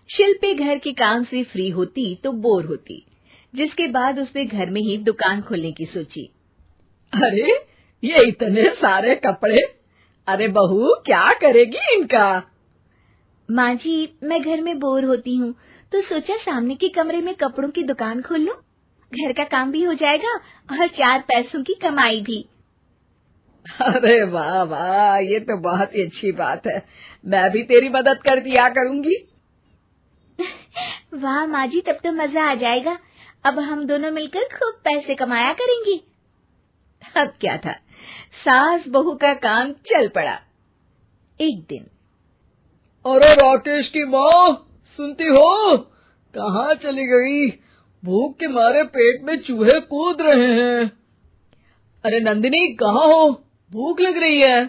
शिल्पी घर के काम से फ्री होती तो बोर होती, जिसके बाद उसने घर में ही दुकान खोलने की सोची। अरे ये इतने सारे कपड़े, अरे बहू क्या करेगी इनका? माँ जी, मैं घर में बोर होती हूँ तो सोचा सामने के कमरे में कपड़ों की दुकान खोल लूं। घर का काम भी हो जाएगा और 4 पैसों की कमाई भी। अरे वाह वाह, ये तो बहुत ही अच्छी बात है। मैं भी तेरी मदद कर दिया करूंगी। वाह माँ जी, तब तो मजा आ जाएगा। अब हम दोनों मिलकर खूब पैसे कमाया करेंगे। अब क्या था, सास बहू का काम चल पड़ा। एक दिन, अरे राकेश की माँ, सुनती हो? कहाँ चली गई? भूख के मारे पेट में चूहे कूद रहे हैं। अरे नंदिनी, कहाँ हो? भूख लग रही है।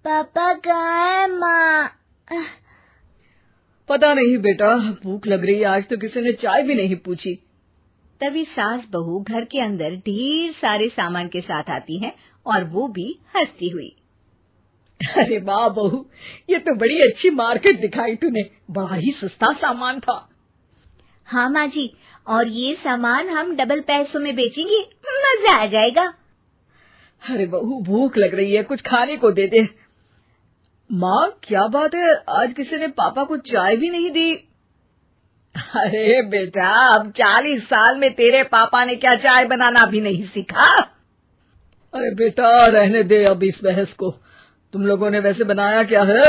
पापा कहाँ है माँ? पता नहीं बेटा, भूख लग रही है। आज तो किसी ने चाय भी नहीं पूछी। तभी सास बहू घर के अंदर ढेर सारे सामान के साथ आती हैं और वो भी हंसती हुई। अरे वाह बहू, ये तो बड़ी अच्छी मार्केट दिखाई तूने। बड़ा ही सस्ता सामान था। हाँ माँ जी, और ये सामान हम डबल पैसों में बेचेंगे, मजा आ जाएगा। अरे बहू, भूख लग रही है, कुछ खाने को दे दे। माँ क्या बात है, आज किसी ने पापा को चाय भी नहीं दी? अरे बेटा, अब 40 साल में तेरे पापा ने क्या चाय बनाना भी नहीं सीखा? अरे बेटा रहने दे अब इस बहस को। तुम लोगों ने वैसे बनाया क्या है?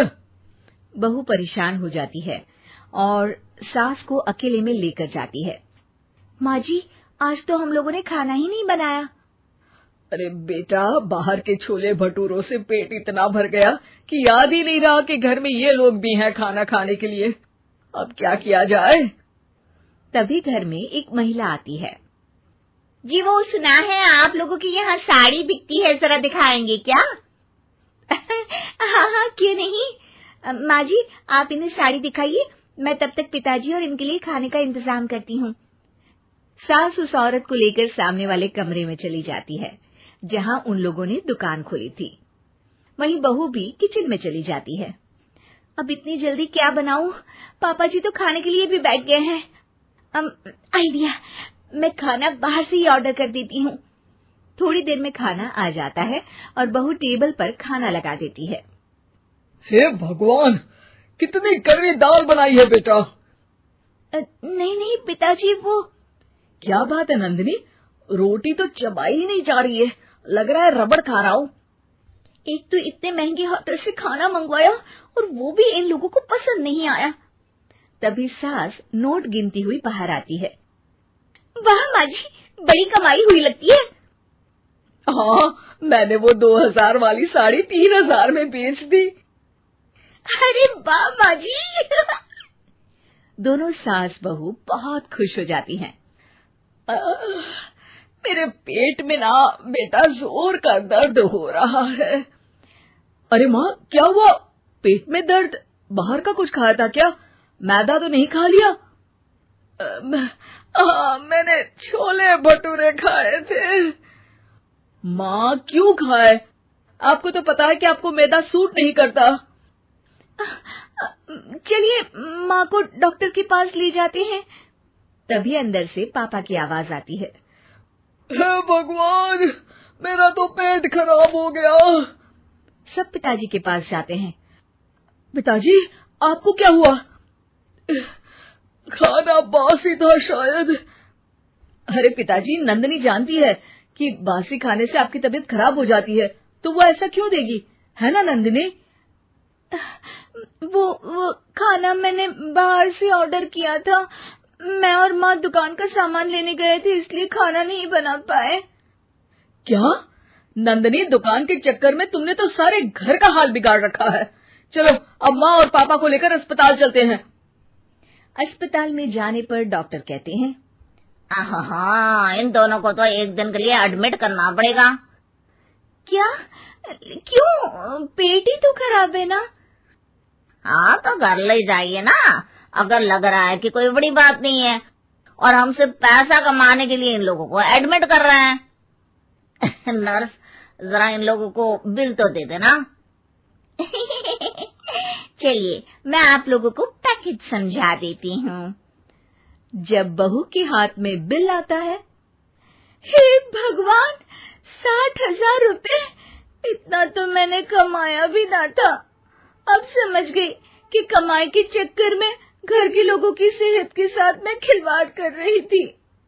बहू परेशान हो जाती है और सास को अकेले में लेकर जाती है। माँ जी, आज तो हम लोगों ने खाना ही नहीं बनाया। अरे बेटा, बाहर के छोले भटूरों से पेट इतना भर गया कि याद ही नहीं रहा कि घर में ये लोग भी हैं खाना खाने के लिए। अब क्या किया जाए? तभी घर में एक महिला आती है। जी, वो सुना है आप लोगों की यहाँ साड़ी बिकती है, जरा दिखाएंगे क्या? हाँ हाँ, क्यों नहीं। माँ जी, आप इन्हें साड़ी दिखाइए, मैं तब तक पिताजी और इनके लिए खाने का इंतजाम करती हूँ। सास उस औरत को लेकर सामने वाले कमरे में चली जाती है जहाँ उन लोगों ने दुकान खोली थी। वहीं बहू भी किचन में चली जाती है। अब इतनी जल्दी क्या बनाऊं? पापा जी तो खाने के लिए भी बैठ गए हैं। आइडिया, मैं खाना बाहर से ही ऑर्डर कर देती हूँ। थोड़ी देर में खाना आ जाता है और बहू टेबल पर खाना लगा देती है। हे भगवान, कितनी कड़वी दाल बनाई है बेटा। नहीं नहीं पिताजी, वो क्या बात है नंदिनी, रोटी तो चबाई ही नहीं जा रही है, लग रहा है रबड़ खा रहा हूँ। एक तो इतने महंगे होटल से खाना मंगवाया और वो भी इन लोगों को पसंद नहीं आया। तभी सास नोट गिनती हुई बाहर आती है। वाह माँ जी, बड़ी कमाई हुई लगती है। हाँ, मैंने वो 2000 वाली साड़ी 3000 में बेच दी। अरे वाह माँ जी। दोनों सास बहू बहुत खुश हो जाती हैं। मेरे पेट में ना बेटा जोर का दर्द हो रहा है। अरे माँ, क्या हुआ? पेट में दर्द? बाहर का कुछ खाया था क्या? मैदा तो नहीं खा लिया? मैंने छोले भटूरे खाए थे। माँ क्यों खाए? आपको तो पता है कि आपको मैदा सूट नहीं करता। चलिए माँ को डॉक्टर के पास ले जाते हैं। तभी अंदर से पापा की आवाज आती है। हे भगवान, मेरा तो पेट खराब हो गया। सब पिताजी के पास जाते हैं। पिताजी, आपको क्या हुआ? खाना बासी था शायद। अरे पिताजी, नंदिनी जानती है कि बासी खाने से आपकी तबीयत खराब हो जाती है, तो वो ऐसा क्यों देगी, है ना नंदिनी? वो खाना मैंने बाहर से ऑर्डर किया था। मैं और माँ दुकान का सामान लेने गए थे, इसलिए खाना नहीं बना पाए। क्या नंदिनी, दुकान के चक्कर में तुमने तो सारे घर का हाल बिगाड़ रखा है। चलो अब माँ और पापा को लेकर अस्पताल चलते हैं। अस्पताल में जाने पर डॉक्टर कहते हैं, हाँ, इन दोनों को तो एक दिन के लिए एडमिट करना पड़ेगा। क्या? क्यों? पेट ही तो खराब है ना। हाँ, तो घर ले जाइए ना, अगर लग रहा है कि कोई बड़ी बात नहीं है और हम सिर्फ पैसा कमाने के लिए इन लोगों को एडमिट कर रहे हैं। नर्स, जरा इन लोगों को बिल तो दे देना। चलिए, मैं आप लोगों को पैक पैकेज समझा देती हूँ। जब बहू के हाथ में बिल आता है, हे भगवान, 60,000 रुपए! इतना तो मैंने कमाया भी ना था। अब समझ गई कि कमाई के चक्कर में घर के लोगों की सेहत के साथ मैं खिलवाड़ कर रही थी।